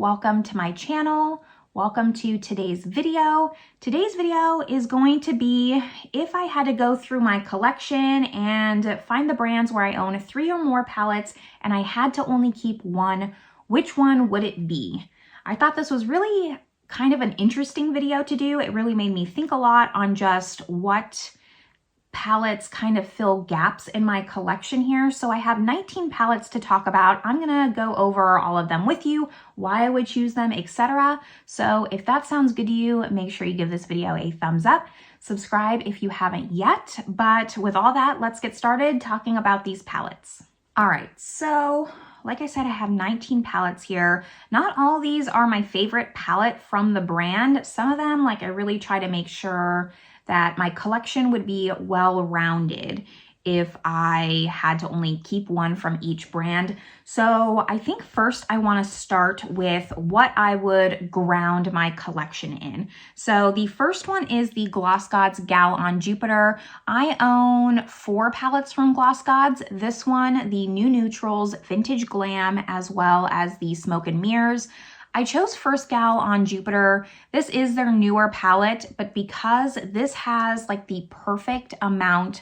welcome to my channel. Welcome to today's video. Today's video is going to be if I had to go through my collection and find the brands where I own 3 or more palettes and I had to only keep one, which one would it be? I thought this was really kind of an interesting video to do. It really made me think a lot on just what palettes kind of fill gaps in my collection here. So I have 19 palettes to talk about. I'm gonna go over all of them with you, why I would choose them, etc. So if that sounds good to you, make sure you give this video a thumbs up. Subscribe if you haven't yet. But with all that, let's get started talking about these palettes. All right, so like I said, I have 19 palettes here. Not all these are my favorite palette from the brand. Some of them, like I really try to make sure that my collection would be well-rounded if I had to only keep one from each brand. So I think first I want to start with what I would ground my collection in. So the first one is the Gloss Gods Gal on Jupiter. I own 4 palettes from Gloss Gods. This one, the New Neutrals Vintage Glam, as well as the Smoke and Mirrors. I chose First Gal on Jupiter. This is their newer palette, but because this has like the perfect amount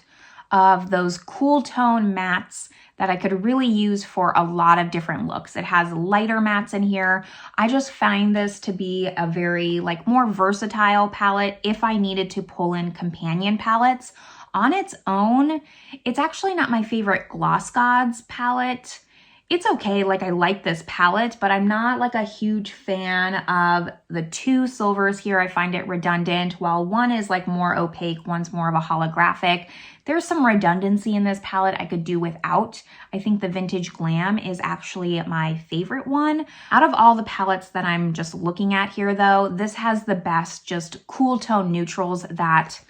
of those cool tone mattes that I could really use for a lot of different looks. It has lighter mattes in here. I just find this to be a very like more versatile palette if I needed to pull in companion palettes. On its own, it's actually not my favorite Gloss Gods palette. It's okay, like I like this palette, but I'm not like a huge fan of the 2 silvers here. I find it redundant. While one is like more opaque, one's more of a holographic. There's some redundancy in this palette I could do without. I think the Vintage Glam is actually my favorite one. Out of all the palettes that I'm just looking at here though, this has the best just cool tone neutrals that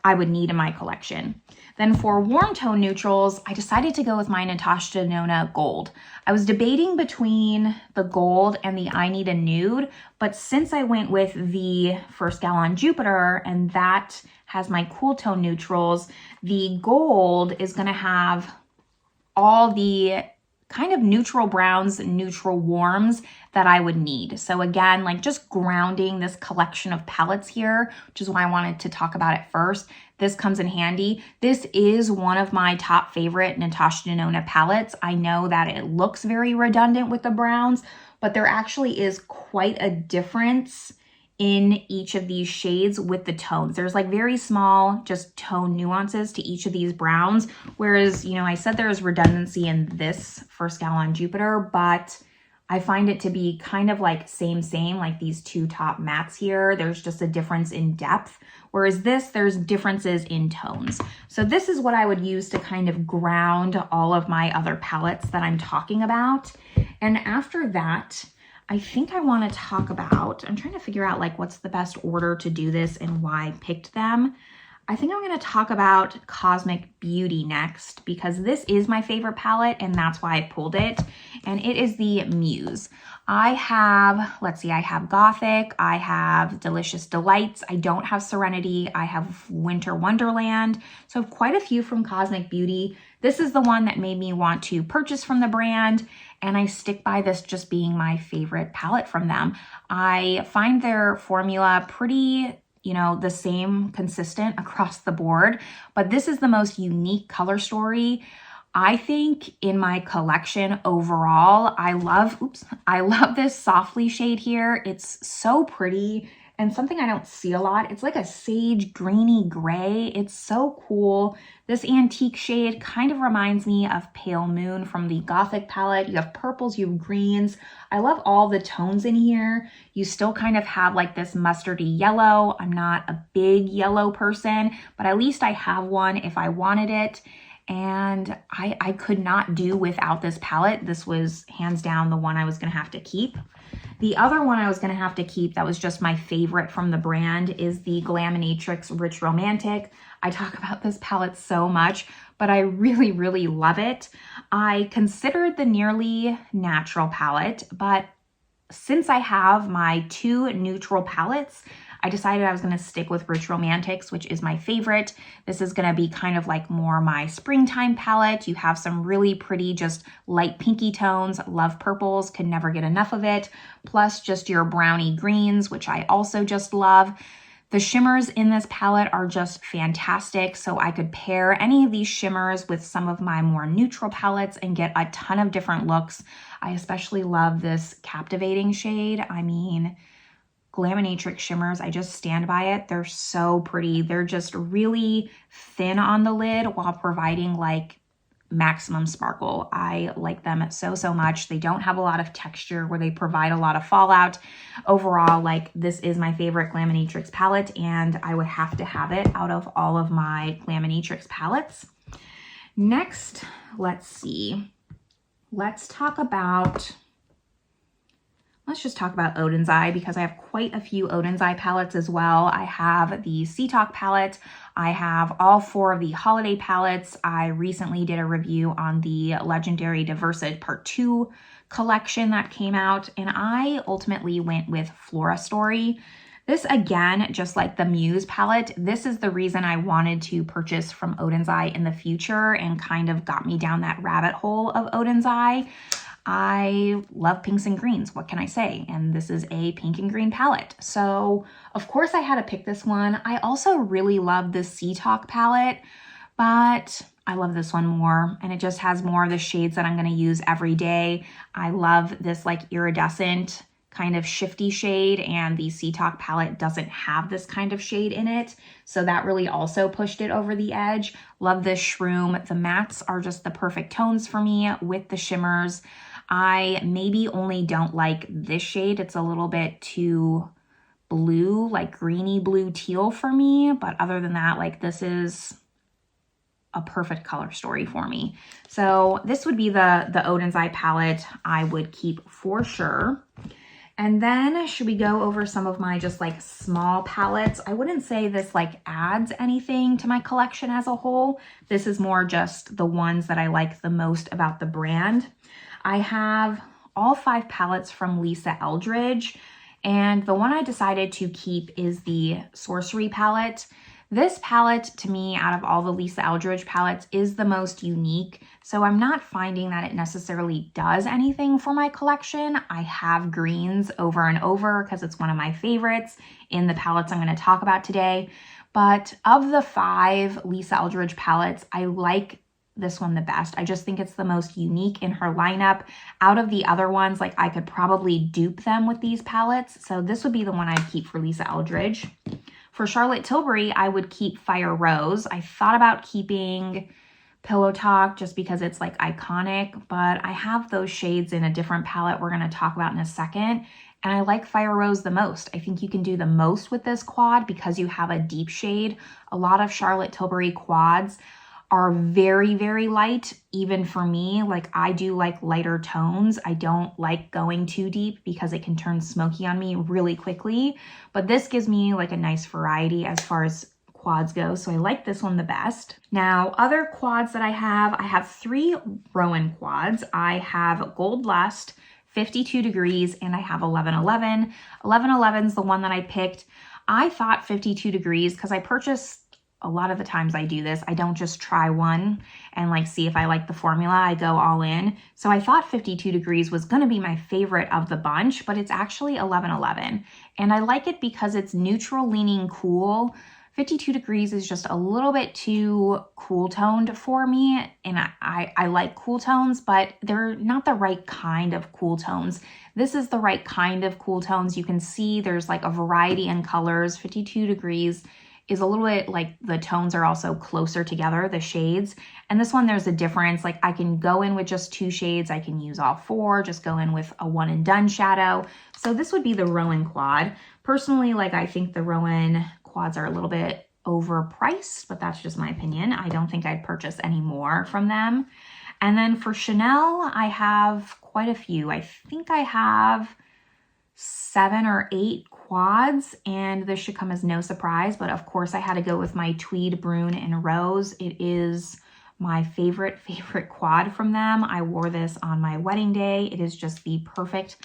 I would need in my collection. Then for warm tone neutrals, I decided to go with my Natasha Denona Gold. I was debating between the gold and the I Need a Nude, but since I went with the First Gal on Jupiter and that has my cool tone neutrals, the gold is gonna have all the kind of neutral browns, neutral warms that I would need. So again, like just grounding this collection of palettes here, which is why I wanted to talk about it first. This comes in handy. This is one of my top favorite Natasha Denona palettes. I know that it looks very redundant with the browns, but there actually is quite a difference in each of these shades with the tones. There's like very small just tone nuances to each of these browns. Whereas, you know, I said there's redundancy in this First Gal on Jupiter, but I find it to be kind of like same, like these 2 top mattes here. There's just a difference in depth. Whereas this, there's differences in tones. So this is what I would use to kind of ground all of my other palettes that I'm talking about. And after that, I think I want to talk about, I'm trying to figure out like what's the best order to do this and why I picked them. I think I'm going to talk about Cosmic Beauty next because this is my favorite palette and that's why I pulled it. And it is the Muse. I have, let's see, I have Gothic, I have Delicious Delights, I don't have Serenade, I have Winter Wonderland. So I have quite a few from Cosmic Beauty. This is the one that made me want to purchase from the brand, and I stick by this just being my favorite palette from them. I find their formula pretty, you know, the same, consistent across the board, but this is the most unique color story I think in my collection overall. I love this Softly shade here. It's so pretty and something I don't see a lot. It's like a sage greeny gray. It's so cool. This antique shade kind of reminds me of Pale Moon from the Gothic palette. You have purples, you have greens. I love all the tones in here. You still kind of have like this mustardy yellow. I'm not a big yellow person, but at least I have one if I wanted it. And I could not do without this palette. This was hands down the one I was gonna have to keep. The other one I was gonna have to keep that was just my favorite from the brand is the Glaminatrix Rich Romantic. I talk about this palette so much, but I really, really love it. I considered the Nearly Natural palette, but since I have my 2 neutral palettes, I decided I was going to stick with Rich Romantics, which is my favorite. This is going to be kind of like more my springtime palette. You have some really pretty, just light pinky tones. Love purples, can never get enough of it. Plus just your brownie greens, which I also just love. The shimmers in this palette are just fantastic, so I could pair any of these shimmers with some of my more neutral palettes and get a ton of different looks. I especially love this Captivating shade. I mean, Glaminatrix shimmers, I just stand by it. They're so pretty. They're just really thin on the lid while providing like maximum sparkle. I like them so much. They don't have a lot of texture where they provide a lot of fallout. Overall, like, this is my favorite Glaminatrix palette, and I would have to have it out of all of my Glaminatrix palettes. Next, let's see. Let's just talk about Oden's Eye, because I have quite a few Oden's Eye palettes as well. I have the Sea Talk palette. I have all 4 of the holiday palettes. I recently did a review on the Legendary Diversid Part 2 collection that came out, and I ultimately went with Flora Story. This, again, just like the Muse palette, this is the reason I wanted to purchase from Oden's Eye in the future and kind of got me down that rabbit hole of Oden's Eye. I love pinks and greens, what can I say? And this is a pink and green palette. So of course I had to pick this one. I also really love the Sea Talk palette, but I love this one more, and it just has more of the shades that I'm gonna use every day. I love this like iridescent kind of shifty shade, and the Sea Talk palette doesn't have this kind of shade in it. So that really also pushed it over the edge. Love this shroom. The mattes are just the perfect tones for me with the shimmers. I maybe only don't like this shade. It's a little bit too blue, like greeny blue teal for me. But other than that, like, this is a perfect color story for me. So this would be the Oden's Eye palette I would keep for sure. And then should we go over some of my just like small palettes? I wouldn't say this like adds anything to my collection as a whole. This is more just the ones that I like the most about the brand. I have all 5 palettes from Lisa Eldridge, and the one I decided to keep is the Sorcery palette. This palette, to me, out of all the Lisa Eldridge palettes, is the most unique, so I'm not finding that it necessarily does anything for my collection. I have greens over and over because it's one of my favorites in the palettes I'm going to talk about today, but of the 5 Lisa Eldridge palettes, I like this one the best. I just think it's the most unique in her lineup. Out of the other ones, like, I could probably dupe them with these palettes, so this would be the one I'd keep for Lisa Eldridge. For Charlotte Tilbury, I would keep Fire Rose. I thought about keeping Pillow Talk just because it's like iconic, but I have those shades in a different palette we're going to talk about in a second, and I like Fire Rose the most. I think you can do the most with this quad because you have a deep shade. A lot of Charlotte Tilbury quads are very light, even for me. Like, I do like lighter tones. I don't like going too deep because it can turn smoky on me really quickly, but this gives me like a nice variety as far as quads go, so I like this one the best. Now, other quads that I have 3 Rowan quads. I have Gold Lust, 52 Degrees, and I have 1111. 1111 is the one that I picked. I thought 52 Degrees, because I purchased, a lot of the times I do this, I don't just try one and like see if I like the formula, I go all in. So I thought 52 Degrees was going to be my favorite of the bunch, but it's actually 1111. And I like it because it's neutral leaning cool. 52 Degrees is just a little bit too cool toned for me, and I like cool tones, but they're not the right kind of cool tones. This is the right kind of cool tones. You can see there's like a variety in colors. 52 Degrees is a little bit like the tones are also closer together, the shades. And this one, there's a difference. Like, I can go in with just 2 shades. I can use all 4, just go in with a one and done shadow. So this would be the Rowan quad. Personally, like, I think the Rowan quads are a little bit overpriced, but that's just my opinion. I don't think I'd purchase any more from them. And then for Chanel, I have quite a few. I think I have 7 or 8 quads, and this should come as no surprise, but of course I had to go with my Tweed, Brune, and Rose. It is my favorite quad from them. I wore this on my wedding day. It is just the perfect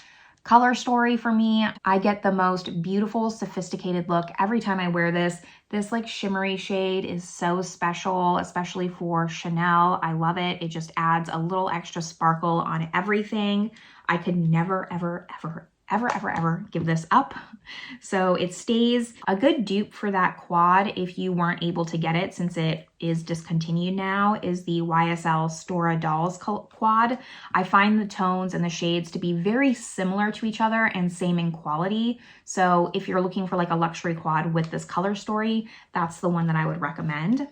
Color Story for me, I get the most beautiful, sophisticated look every time I wear this. This like shimmery shade is so special, especially for Chanel. I love it. It just adds a little extra sparkle on everything. I could never, ever, ever, ever, ever, ever give this up. So it stays a good dupe for that quad if you weren't able to get it, since it is discontinued now, is the YSL Stora Dolls quad. I find the tones and the shades to be very similar to each other and same in quality. So if you're looking for like a luxury quad with this Color Story, that's the one that I would recommend.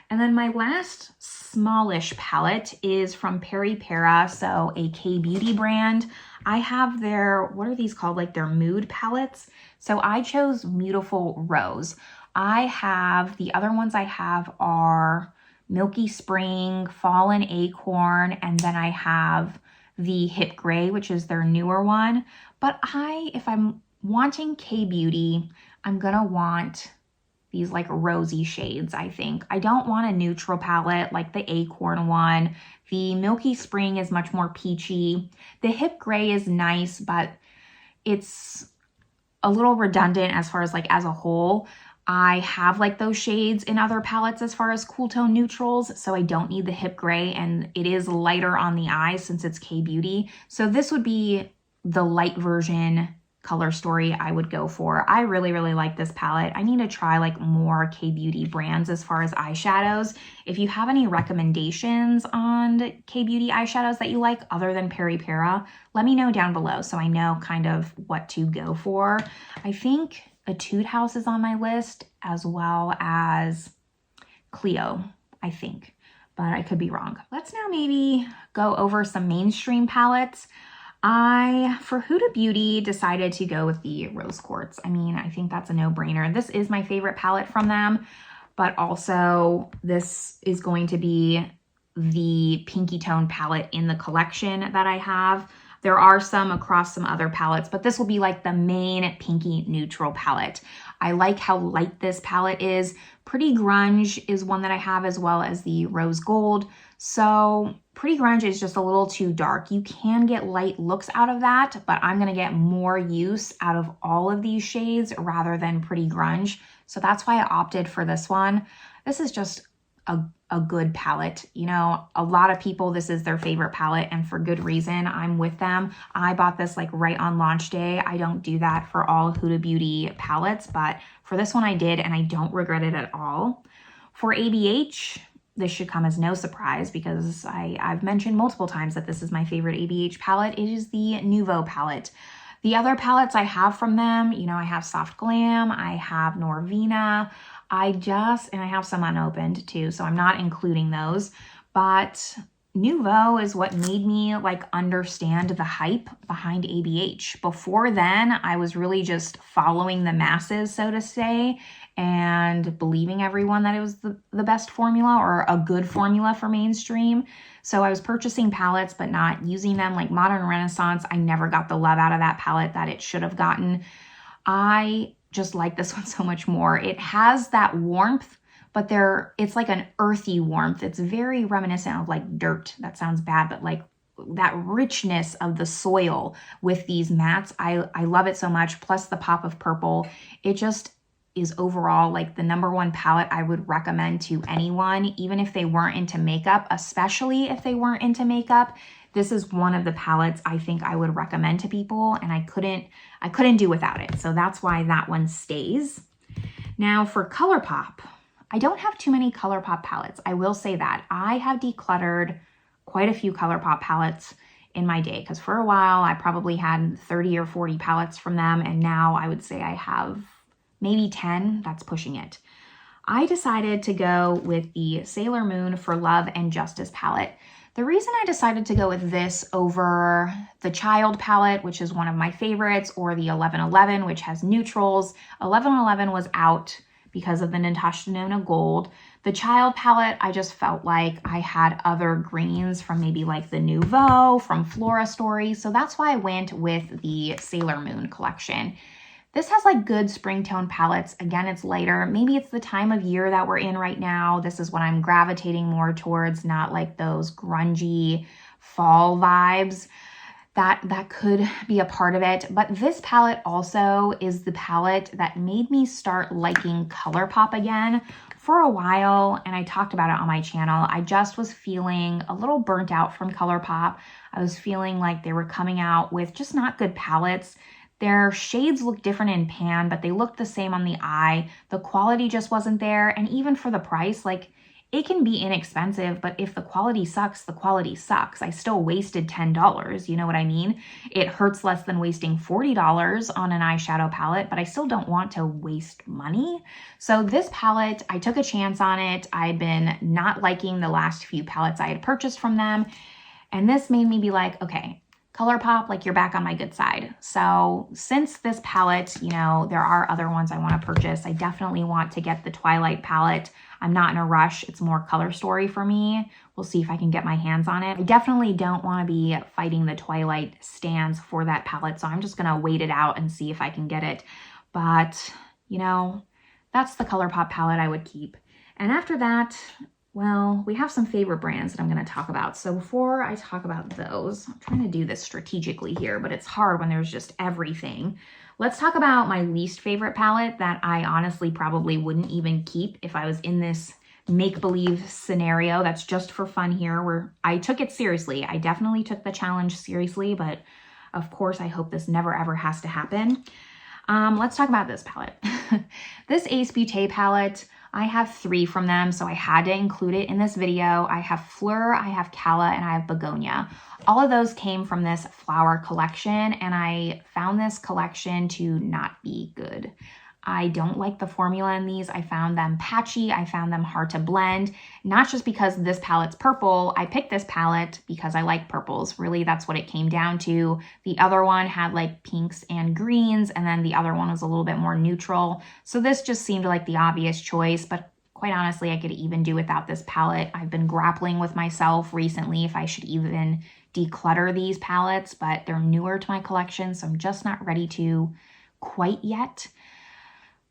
And then my last smallish palette is from Peri Para, so a K-Beauty brand. I have their, what are these called? Like their mood palettes. So I chose Beautiful Rose. I have, the other ones I have are Milky Spring, Fallen Acorn, and then I have the Hip Gray, which is their newer one. But if I'm wanting K-Beauty, I'm gonna want these like rosy shades, I think. I don't want a neutral palette like the Acorn one. The Milky Spring is much more peachy. The Hip Gray is nice, but it's a little redundant as far as like as a whole. I have like those shades in other palettes as far as cool tone neutrals, so I don't need the Hip Gray, and it is lighter on the eye since it's K-Beauty. So this would be the light version Color Story I would go for. I really, really like this palette. I need to try like more K-Beauty brands as far as eyeshadows. If you have any recommendations on K-Beauty eyeshadows that you like other than Peri Para, let me know down below so I know kind of what to go for. I think Etude House is on my list, as well as Clio, I think, but I could be wrong. Let's now maybe go over some mainstream palettes. For Huda Beauty, decided to go with the Rose Quartz. I mean, I think that's a no-brainer. This is my favorite palette from them, but also this is going to be the pinky tone palette in the collection that I have. There are some across some other palettes, but this will be like the main pinky neutral palette. I like how light this palette is. Pretty Grunge is one that I have, as well as the Rose Gold. So Pretty Grunge is just a little too dark. You can get light looks out of that, but I'm gonna get more use out of all of these shades rather than Pretty Grunge. So that's why I opted for this one. This is just a good palette. You know, a lot of people, this is their favorite palette, and for good reason. I'm with them. I bought this like right on launch day. I don't do that for all Huda Beauty palettes, but for this one I did, and I don't regret it at all. For ABH, this should come as no surprise because I've mentioned multiple times that this is my favorite ABH palette. It is the Nouveau palette. The other palettes I have from them, you know, I have Soft Glam, I have Norvina, and I have some unopened too, so I'm not including those. But Nouveau is what made me like understand the hype behind ABH. Before then, I was really just following the masses, so to say, and believing everyone that it was the best formula or a good formula for mainstream. So I was purchasing palettes but not using them. Like Modern Renaissance, I never got the love out of that palette that it should have gotten. I just like this one so much more. It has that warmth, but it's like an earthy warmth. It's very reminiscent of like dirt. That sounds bad, but like that richness of the soil with these mattes. I love it so much. Plus the pop of purple. It just is overall like the #1 palette I would recommend to anyone, even if they weren't into makeup, especially if they weren't into makeup. This is one of the palettes I think I would recommend to people, and I couldn't do without it. So that's why that one stays. Now for ColourPop, I don't have too many ColourPop palettes. I will say that. I have decluttered quite a few ColourPop palettes in my day, because for a while I probably had 30 or 40 palettes from them, and now I would say I have maybe 10, that's pushing it. I decided to go with the Sailor Moon for Love and Justice palette. The reason I decided to go with this over the Child palette, which is one of my favorites, or the 1111, which has neutrals. 1111 was out because of the Natasha Denona Gold. The Child palette, I just felt like I had other greens from maybe like the Nouveau, from Flora Story. So that's why I went with the Sailor Moon collection. This has like good spring tone palettes. Again, it's lighter. Maybe it's the time of year that we're in right now. This is what I'm gravitating more towards, not like those grungy fall vibes. that could be a part of it. But this palette also is the palette that made me start liking ColourPop again. For a while, and I talked about it on my channel, I just was feeling a little burnt out from ColourPop. I was feeling like they were coming out with just not good palettes. Their shades look different in pan, but they looked the same on the eye. The quality just wasn't there, and even for the price, like, it can be inexpensive, but if the quality sucks, the quality sucks. I still wasted $10, you know what I mean? It hurts less than wasting $40 on an eyeshadow palette, but I still don't want to waste money. So this palette, I took a chance on it. I'd been not liking the last few palettes I had purchased from them, and this made me be like, okay, ColourPop, like, you're back on my good side. So since this palette, you know, there are other ones I want to purchase. I definitely want to get the Twilight palette. I'm not in a rush. It's more Color Story for me. We'll see if I can get my hands on it. I definitely don't want to be fighting the Twilight stands for that palette, so I'm just going to wait it out and see if I can get it. But, you know, that's the ColourPop palette I would keep. And after that, well, we have some favorite brands that I'm going to talk about. So before I talk about those, I'm trying to do this strategically here, but it's hard when there's just everything. Let's talk about my least favorite palette that I honestly probably wouldn't even keep if I was in this make-believe scenario that's just for fun here, where I took it seriously. I definitely took the challenge seriously, but of course I hope this never ever has to happen. Let's talk about this palette. This Ace Beauté palette, I have 3 from them, so I had to include it in this video. I have Fleur, I have Calla, and I have Begonia. All of those came from this flower collection, and I found this collection to not be good. I don't like the formula in these. I found them patchy. I found them hard to blend, not just because this palette's purple. I picked this palette because I like purples. Really, that's what it came down to. The other one had like pinks and greens, and then the other one was a little bit more neutral. So this just seemed like the obvious choice, but quite honestly, I could even do without this palette. I've been grappling with myself recently if I should even declutter these palettes, but they're newer to my collection, so I'm just not ready to quite yet.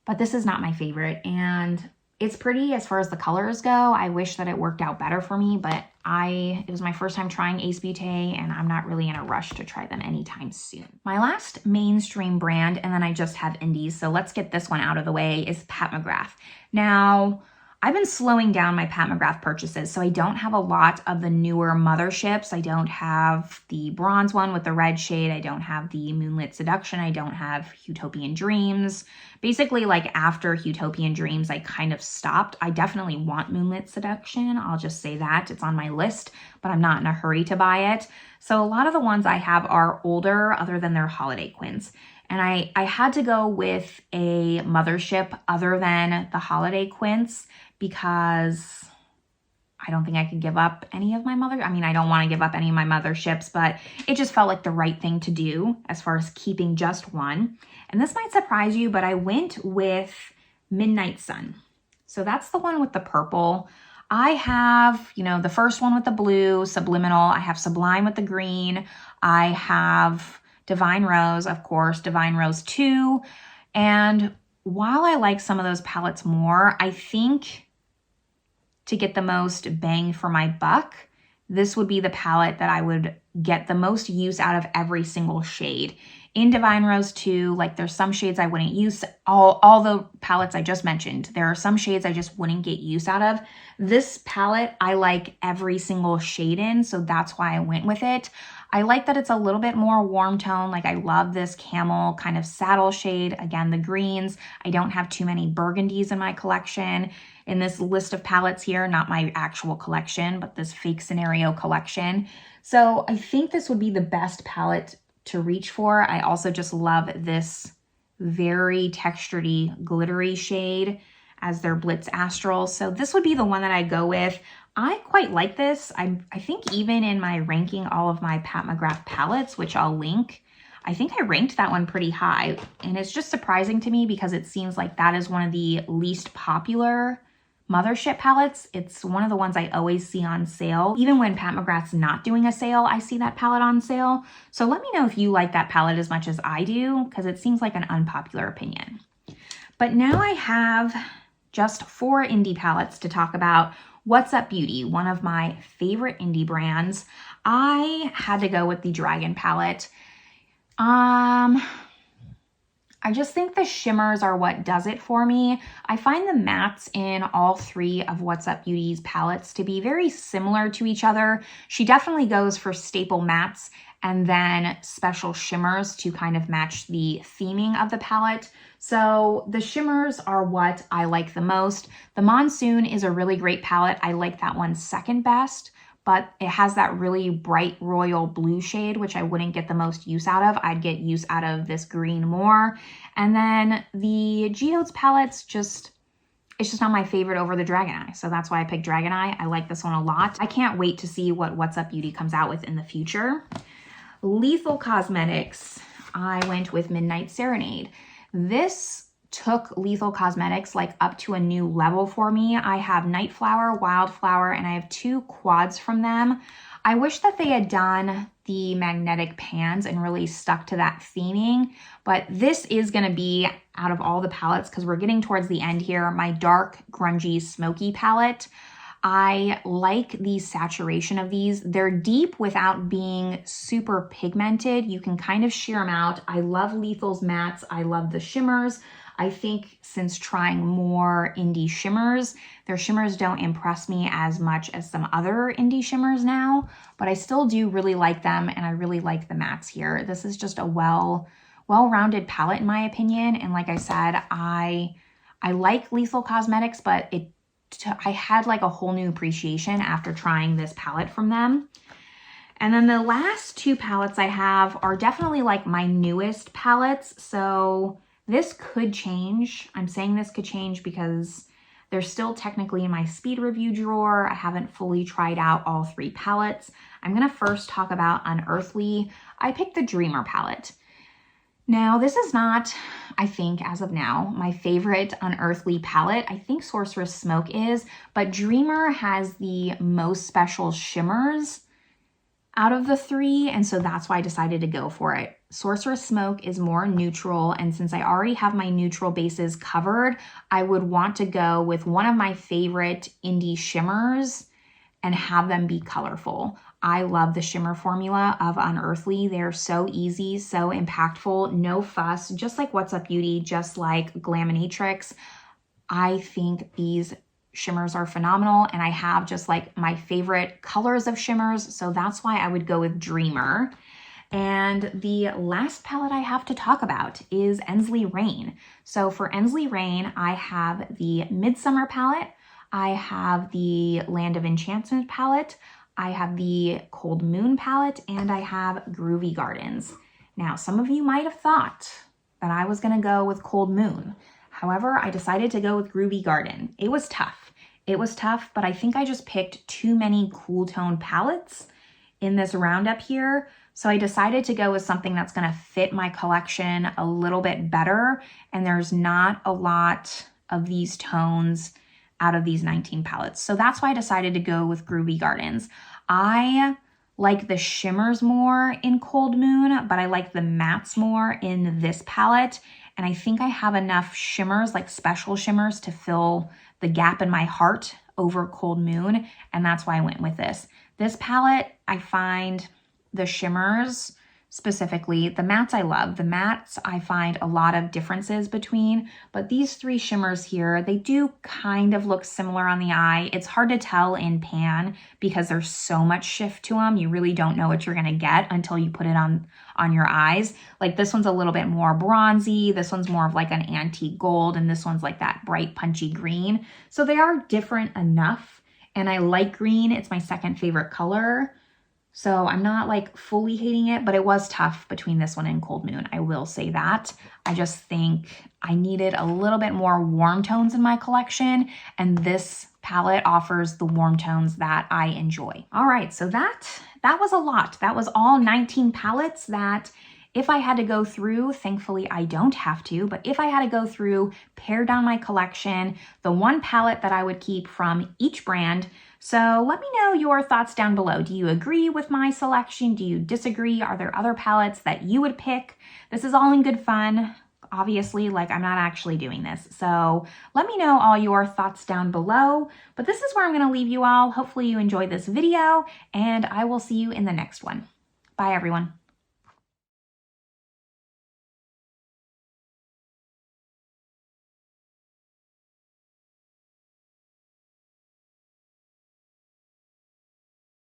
But this is not my favorite, and it's pretty as far as the colors go. I wish that it worked out better for me, but it was my first time trying Ace Beauté, and I'm not really in a rush to try them anytime soon. My last mainstream brand, and then I just have indies, so let's get this one out of the way, is Pat McGrath. Now, I've been slowing down my Pat McGrath purchases, so I don't have a lot of the newer motherships. I don't have the bronze one with the red shade. I don't have the Moonlit Seduction. I don't have Utopian Dreams. Basically, like after Utopian Dreams, I kind of stopped. I definitely want Moonlit Seduction. I'll just say that. It's on my list, but I'm not in a hurry to buy it. So a lot of the ones I have are older, other than their holiday quints. And I had to go with a mothership other than the holiday quints because I don't think I could give up any of my I don't want to give up any of my motherships, but it just felt like the right thing to do as far as keeping just one. And this might surprise you, but I went with Midnight Sun. So that's the one with the purple. I have, you know, the first one with the blue, Subliminal. I have Sublime with the green. I have Divine Rose, of course, Divine Rose 2. And while I like some of those palettes more, I think to get the most bang for my buck, this would be the palette that I would get the most use out of every single shade. In Divine Rose 2, like there's some shades I wouldn't use, all the palettes I just mentioned, there are some shades I just wouldn't get use out of. This palette, I like every single shade in, so that's why I went with it. I like that it's a little bit more warm tone. Like I love this camel kind of saddle shade. Again, the greens. I don't have too many burgundies in my collection. In this list of palettes here, not my actual collection, but this fake scenario collection. So I think this would be the best palette to reach for. I also just love this very textured-y, glittery shade as their Blitz Astral. So this would be the one that I go with. I quite like this. I think even in my ranking all of my Pat McGrath palettes, which I'll link, I think I ranked that one pretty high. And it's just surprising to me because it seems like that is one of the least popular mothership palettes. It's one of the ones I always see on sale. Even when Pat McGrath's not doing a sale, I see that palette on sale. So let me know if you like that palette as much as I do, because it seems like an unpopular opinion. But now I have just 4 indie palettes to talk about. What's Up Beauty, one of my favorite indie brands. I had to go with the Dragon palette. I just think the shimmers are what does it for me. I find the mattes in all three of What's Up Beauty's palettes to be very similar to each other. She definitely goes for staple mattes and then special shimmers to kind of match the theming of the palette. So the shimmers are what I like the most. The Monsoon is a really great palette. I like that one second best, but it has that really bright royal blue shade, which I wouldn't get the most use out of. I'd get use out of this green more. And then the Geodes palettes it's just not my favorite over the Dragon Eye. So that's why I picked Dragon Eye. I like this one a lot. I can't wait to see what What's Up Beauty comes out with in the future. Lethal Cosmetics, I went with Midnight Serenade. This took Lethal Cosmetics like up to a new level for me. I have Nightflower, Wildflower, and I have 2 quads from them. I wish that they had done the magnetic pans and really stuck to that theming, but this is gonna be, out of all the palettes, because we're getting towards the end here, my dark, grungy, smoky palette. I like the saturation of these. They're deep without being super pigmented. You can kind of sheer them out. I love Lethal's mattes. I love the shimmers. I think since trying more indie shimmers, their shimmers don't impress me as much as some other indie shimmers now, but I still do really like them, and I really like the mattes here. This is just a well-rounded palette in my opinion, and like I said, I like Lethal Cosmetics, but I had like a whole new appreciation after trying this palette from them. And then the last 2 palettes I have are definitely like my newest palettes, so this could change. I'm saying this could change because they're still technically in my speed review drawer. I haven't fully tried out all 3 palettes. I'm gonna first talk about Unearthly. I picked the Dreamer palette. Now, this is not, I think, as of now, my favorite Unearthly palette. I think Sorcerous Smoke is, but Dreamer has the most special shimmers out of the 3, and so that's why I decided to go for it. Sorcerous Smoke is more neutral, and since I already have my neutral bases covered, I would want to go with one of my favorite indie shimmers and have them be colorful. I love the shimmer formula of Unearthly. They're so easy, so impactful, no fuss, just like What's Up Beauty, just like Glaminatrix. I think these shimmers are phenomenal, and I have just like my favorite colors of shimmers, so that's why I would go with Dreamer. And the last palette I have to talk about is Ensley Rain. So for Ensley Rain, I have the Midsummer palette, I have the Land of Enchantment palette, I have the Cold Moon palette, and I have Groovy Gardens. Now, some of you might have thought that I was gonna go with Cold Moon. However, I decided to go with Groovy Garden. It was tough. It was tough, but I think I just picked too many cool tone palettes in this roundup here. So I decided to go with something that's gonna fit my collection a little bit better. And there's not a lot of these tones out of these 19 palettes. So that's why I decided to go with Groovy Gardens. I like the shimmers more in Cold Moon, but I like the mattes more in this palette. And I think I have enough shimmers, like special shimmers, to fill the gap in my heart over Cold Moon. And that's why I went with this. This palette, I find the shimmers, specifically, the mattes I love. The mattes I find a lot of differences between, but these 3 shimmers here, they do kind of look similar on the eye. It's hard to tell in pan because there's so much shift to them. You really don't know what you're gonna get until you put it on your eyes. Like this one's a little bit more bronzy, this one's more of like an antique gold, and this one's like that bright punchy green. So they are different enough, and I like green. It's my second favorite color. So I'm not like fully hating it, but it was tough between this one and Cold Moon. I will say that. I just think I needed a little bit more warm tones in my collection, and this palette offers the warm tones that I enjoy. All right, so that was a lot. That was all 19 palettes that if I had to go through, thankfully I don't have to, but if I had to go through, pare down my collection, the one palette that I would keep from each brand. So let me know your thoughts down below. Do you agree with my selection? Do you disagree? Are there other palettes that you would pick? This is all in good fun. obviously, like, I'm not actually doing this. So let me know all your thoughts down below. But this is where I'm going to leave you all. Hopefully you enjoyed this video, and I will see you in the next one. Bye, everyone.